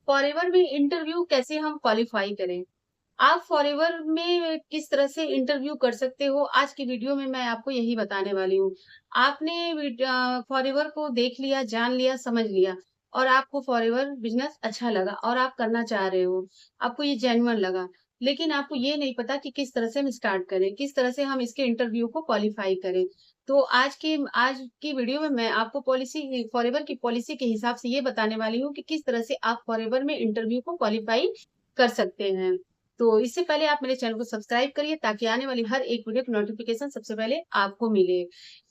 Forever में interview कैसे हम क्वालिफाई करें? आप फॉरएवर में किस तरह से इंटरव्यू कर सकते हो, आज की वीडियो में मैं आपको यही बताने वाली हूँ। आपने फॉरएवर को देख लिया, जान लिया, समझ लिया और आपको फॉरएवर बिज़नेस अच्छा लगा और आप करना चाह रहे हो, आपको ये जेन्युइन लगा। लेकिन आपको ये नहीं पता कि किस तरह से हम स्टार्ट करें, किस तरह से हम इसके इंटरव्यू को क्वालिफाई करें। तो आज की वीडियो में मैं आपको फॉरएवर की पॉलिसी के हिसाब से ये बताने वाली हूँ कि किस तरह से आप फॉरएवर में इंटरव्यू को क्वालिफाई कर सकते हैं। तो इससे पहले आप मेरे चैनल को सब्सक्राइब करिए ताकि आने वाली हर एक वीडियो की नोटिफिकेशन सबसे पहले आपको मिले।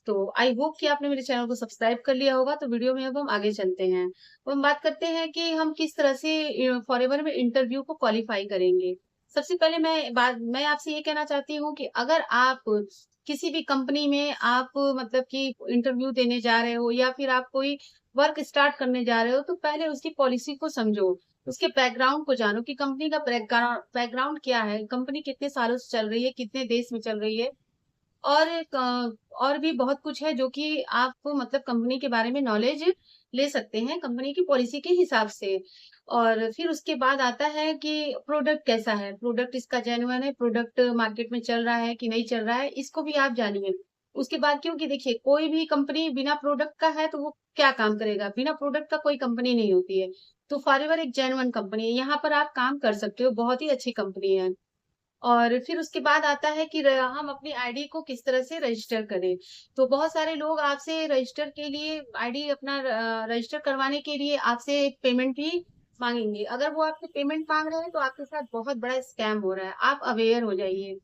तो आई होप कि आपने मेरे चैनल को सब्सक्राइब कर लिया होगा। तो वीडियो में अब हम आगे चलते हैं। तो हम बात करते हैं कि हम किस तरह से फॉरएवर में इंटरव्यू को क्वालिफाई करेंगे। सबसे पहले मैं आपसे ये कहना चाहती हूँ कि अगर आप किसी भी कंपनी में आप मतलब कि इंटरव्यू देने जा रहे हो या फिर आप कोई वर्क स्टार्ट करने जा रहे हो, तो पहले उसकी पॉलिसी को समझो, उसके बैकग्राउंड को जानो कि कंपनी का बैकग्राउंड क्या है, कंपनी कितने सालों से चल रही है, कितने देश में चल रही है और और भी बहुत कुछ है जो कि आप मतलब कंपनी के बारे में नॉलेज ले सकते हैं कंपनी की पॉलिसी के हिसाब से। और फिर उसके बाद आता है कि प्रोडक्ट कैसा है, प्रोडक्ट इसका जेन्युइन है, प्रोडक्ट मार्केट में चल रहा है कि नहीं चल रहा है, इसको भी आप जानिए। उसके बाद क्योंकि देखिए कोई भी कंपनी बिना प्रोडक्ट का है तो वो क्या काम करेगा, बिना प्रोडक्ट का कोई कंपनी नहीं होती है। तो फॉरएवर एक जेन्युइन कंपनी है, यहाँ पर आप काम कर सकते हो, बहुत ही अच्छी कंपनी है। और फिर उसके बाद आता है कि हम अपनी आईडी को किस तरह से रजिस्टर करें। तो बहुत सारे लोग आपसे रजिस्टर के लिए आईडी अपना रजिस्टर करवाने के लिए आपसे पेमेंट भी मांगेंगे। अगर वो आपसे पेमेंट मांग रहे हैं तो आपके साथ बहुत बड़ा स्कैम हो रहा है, आप अवेयर हो जाइए।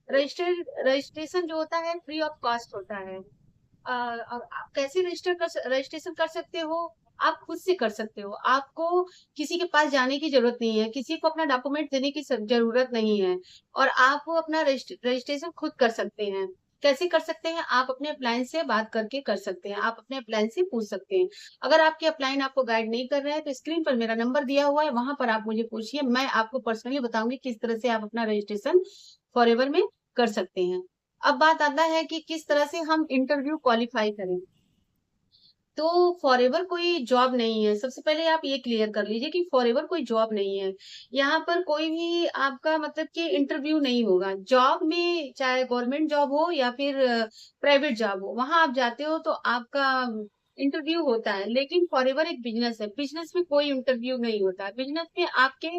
रजिस्ट्रेशन जो होता है फ्री ऑफ कॉस्ट होता है। और आप कैसे रजिस्ट्रेशन कर सकते हो? आप खुद से कर सकते हो। आपको किसी के पास जाने की ज़रूरत नहीं है, किसी को अपना डॉक्यूमेंट देने की ज़रूरत नहीं है और आप वो अपना रजिस्ट्रेशन खुद कर सकते हैं। कैसे कर सकते हैं? आप अपने अपलायंस से बात करके कर सकते हैं, आप अपने अपलायंस से पूछ सकते हैं। अगर आपके अपलायन आपको गाइड नहीं कर रहे हैं, तो स्क्रीन पर मेरा नंबर दिया हुआ है, वहाँ पर आप मुझे पूछिए, मैं आपको पर्सनली बताऊँगी किस तरह से आप अपना रजिस्ट्रेशन फॉरएवर में कर सकते हैं। अब बात आता है कि किस तरह से हम इंटरव्यू क्वालिफाई करें। तो फॉरएवर कोई जॉब नहीं है। सबसे पहले आप ये क्लियर कर लीजिए कि फॉरएवर कोई जॉब नहीं है। यहाँ पर कोई भी आपका मतलब कि इंटरव्यू नहीं होगा। जॉब में चाहे गवर्नमेंट जॉब हो या फिर प्राइवेट जॉब हो, वहाँ आप जाते हो तो आपका इंटरव्यू होता है। लेकिन फॉरएवर एक बिज़नेस है। बिज़नेस में कोई इंटरव्यू नहीं होता है। बिज़नेस में आपके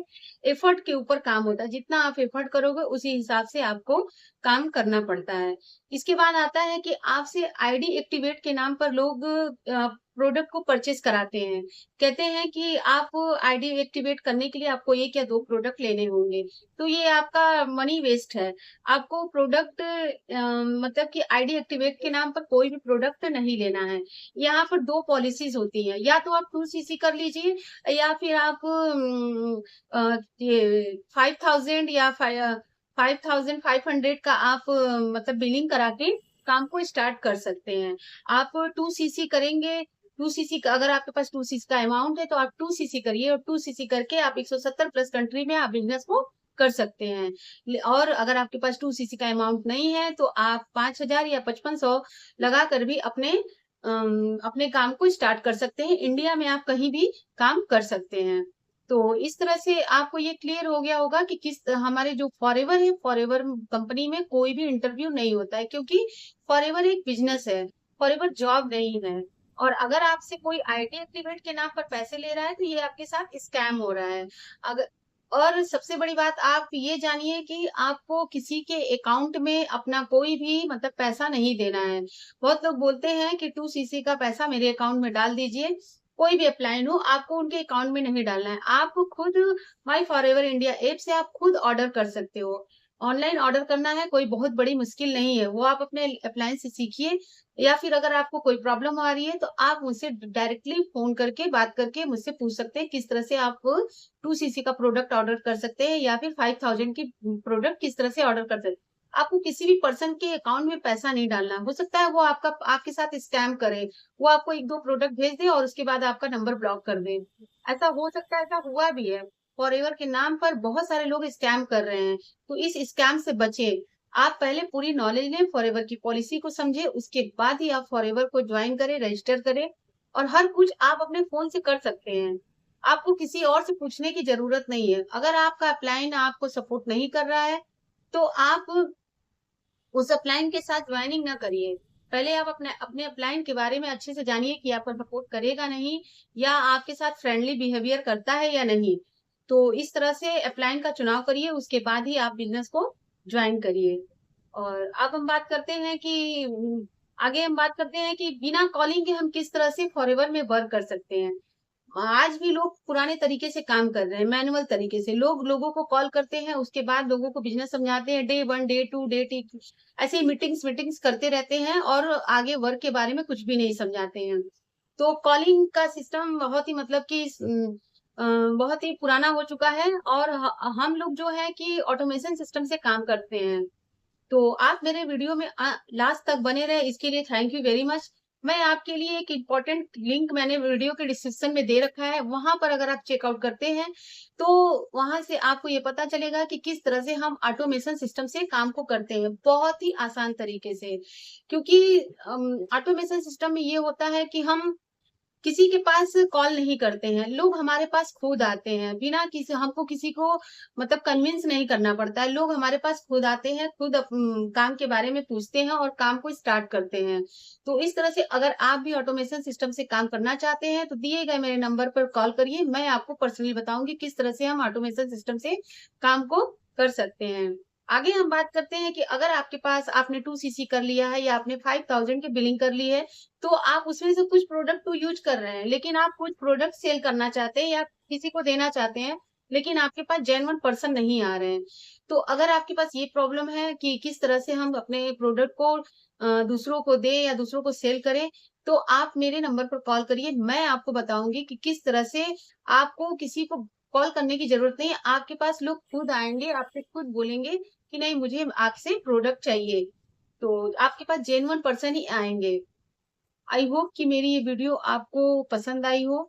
एफर्ट के ऊपर काम होता है। जितना आप एफर्ट करोगे उसी हिसाब से आपको काम करना पड़ता है। इसके बाद आता है कि आपसे आईडी एक्टिवेट के नाम पर लोग प्रोडक्ट को परचेज़ कराते हैं। कहते हैं कि आप आईडी एक्टिवेट करने के लिए आपको 1 या 2 प्रोडक्ट लेने होंगे। तो ये आपका मनी वेस्ट है। आपको प्रोडक्ट मतलब कि आईडी एक्टिवेट के नाम पर कोई भी प्रोडक्ट नहीं लेना है। यहाँ पर 2 पॉलिसीज़ होती हैं, या तो आप 2 सीसी कर लीजिए या फिर आप ये 5000 या 5500 का आप मतलब बिलिंग करा के काम को स्टार्ट कर सकते हैं। आप 2 सीसी करेंगे, 2 सीसी का अगर आपके पास 2 सीसी का अमाउंट है तो आप 2 सीसी करिए और 2 सीसी करके आप 170 प्लस कंट्री में आप बिज़नेस को कर सकते हैं। और अगर आपके पास 2 सीसी का अमाउंट नहीं है तो आप 5000 या 5500 लगा कर भी अपने काम को स्टार्ट कर सकते हैं। इंडिया में आप कहीं भी काम कर सकते हैं। तो इस तरह से आपको ये क्लियर हो गया होगा कि किस हमारे जो फॉरएवर है, फॉरएवर कंपनी में कोई भी इंटरव्यू नहीं होता है, क्योंकि फॉरएवर एक बिज़नेस है, फॉरएवर जॉब नहीं है। और अगर आपसे कोई आईडी एक्टिवेट के नाम पर पैसे ले रहा है, तो ये आपके साथ स्कैम हो रहा है। अगर और सबसे बड़ी बात आप ये जानिए कि आपको किसी के अकाउंट में अपना कोई भी मतलब पैसा नहीं देना है। बहुत लोग बोलते हैं कि 2 सीसी का पैसा मेरे अकाउंट में डाल दीजिए। कोई भी अपलायन हो, आपको उनके अकाउंट में नहीं डालना है। आप खुद माई फॉरएवर इंडिया ऐप से आप खुद ऑर्डर कर सकते हो। ऑनलाइन ऑर्डर करना है, कोई बहुत बड़ी मुश्किल नहीं है। वो आप अपने अपलायंस से सीखिए या फिर अगर आपको कोई प्रॉब्लम आ रही है तो आप मुझसे डायरेक्टली फ़ोन करके बात करके मुझसे पूछ सकते हैं किस तरह से आप 2 सीसी का प्रोडक्ट ऑर्डर कर सकते हैं या फिर 5000 की प्रोडक्ट किस तरह से ऑर्डर कर सकते हैं। आपको किसी भी पर्सन के अकाउंट में पैसा नहीं डालना है। हो सकता है वो आपके साथ स्कैम करे। वो आपको 1-2 प्रोडक्ट भेज दे और उसके बाद आपका नंबर ब्लॉक कर दे। ऐसा हो सकता है, ऐसा हुआ भी है। फॉरएवर के नाम पर बहुत सारे लोग स्कैम कर रहे हैं। तो इस स्कैम से बचें। आप पहले पूरी नॉलेज लें, फॉरएवर की पॉलिसी को समझें, उसके बाद ही आप फॉरएवर को जॉइन करें, रजिस्टर करें और हर कुछ आप अपने फ़ोन से कर सकते हैं। आपको किसी और से पूछने की ज़रूरत नहीं है। अगर आपका अपलाइन आपको सपोर्ट नहीं कर रहा है, तो आप उस अपलाइन के साथ जॉइनिंग ना करिए। पहले आप अपने अपलाइन के बारे में अच्छे से जानिए कि आपको सपोर्ट करेगा नहीं या आपके साथ फ्रेंडली बिहेवियर करता है या नहीं। तो इस तरह से अपलाइन का चुनाव करिए, उसके बाद ही आप बिज़नेस को जॉइन करिए। और अब हम बात करते हैं कि आगे हम बात करते हैं कि बिना कॉलिंग के हम किस तरह से फॉरएवर में वर्क कर सकते हैं। आज भी लोग पुराने तरीके से काम कर रहे हैं, मैनुअल तरीके से। लोग लोगों को कॉल करते हैं, उसके बाद लोगों को बिज़नेस समझाते हैं, डे 1, डे 2, डे टी ऐसे ही मीटिंग्स करते रहते हैं और आगे वर्क के बारे में कुछ भी नहीं समझाते हैं। तो कॉलिंग का सिस्टम बहुत ही मतलब कि बहुत ही पुराना हो चुका है और हम लोग जो है कि ऑटोमेशन सिस्टम से काम करते हैं। तो आप मेरे वीडियो में लास्ट तक बने रहे, इसके लिए थैंक यू वेरी मच। मैं आपके लिए एक इम्पोर्टेंट लिंक मैंने वीडियो के डिस्क्रिप्शन में दे रखा है, वहां पर अगर आप चेकआउट करते हैं तो वहां से आपको ये पता चलेगा कि किस तरह से हम ऑटोमेशन सिस्टम से काम को करते हैं, बहुत ही आसान तरीके से। क्योंकि ऑटोमेशन सिस्टम में ये होता है कि हम किसी के पास कॉल नहीं करते हैं, लोग हमारे पास खुद आते हैं, बिना किसी हमको किसी को मतलब कन्विंस नहीं करना पड़ता है। लोग हमारे पास खुद आते हैं, खुद काम के बारे में पूछते हैं और काम को स्टार्ट करते हैं। तो इस तरह से अगर आप भी ऑटोमेशन सिस्टम से काम करना चाहते हैं, तो दिए गए मेरे नंबर पर कॉल करिए, मैं आपको पर्सनली बताऊँगी किस तरह से हम ऑटोमेशन सिस्टम से काम को कर सकते हैं। आगे हम बात करते हैं कि अगर आपके पास आपने 2 सीसी कर लिया है या आपने 5000 की बिलिंग कर ली है, तो आप उसमें से कुछ प्रोडक्ट तो यूज़ कर रहे हैं, लेकिन आप कुछ प्रोडक्ट सेल करना चाहते हैं या किसी को देना चाहते हैं, लेकिन आपके पास जेन्युइन पर्सन नहीं आ रहे हैं। तो अगर आपके पास ये प्रॉब्लम है कि किस तरह से हम अपने प्रोडक्ट को दूसरों को दें या दूसरों को सेल करें, तो आप मेरे नंबर पर कॉल करिए। मैं आपको बताऊँगी कि किस तरह से आपको किसी को कॉल करने की ज़रूरत नहीं है। आपके पास लोग खुद आएँगे, आपसे खुद बोलेंगे कि नहीं मुझे आपसे प्रोडक्ट चाहिए। तो आपके पास जेन्युइन पर्सन ही आएँगे। आई होप कि मेरी ये वीडियो आपको पसंद आई हो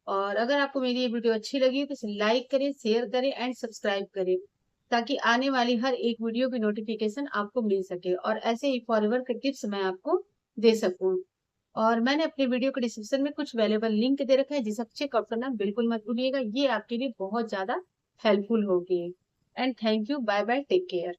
और अगर आपको मेरी ये वीडियो अच्छी लगी हो तो इसे लाइक करें, शेयर करें एंड सब्सक्राइब करें ताकि आने वाली हर एक वीडियो की नोटिफिकेशन आपको मिल सके और ऐसे ही फॉरएवर के टिप्स मैं आपको दे सकूं। और मैंने अपने वीडियो के डिस्क्रिप्शन में कुछ वैल्यूएबल लिंक दे रखा है जिसे आप चेकआउट करना बिल्कुल मत भूलिएगा। ये आपके लिए बहुत ज्यादा हेल्पफुल होगी। And thank you, bye bye, take care.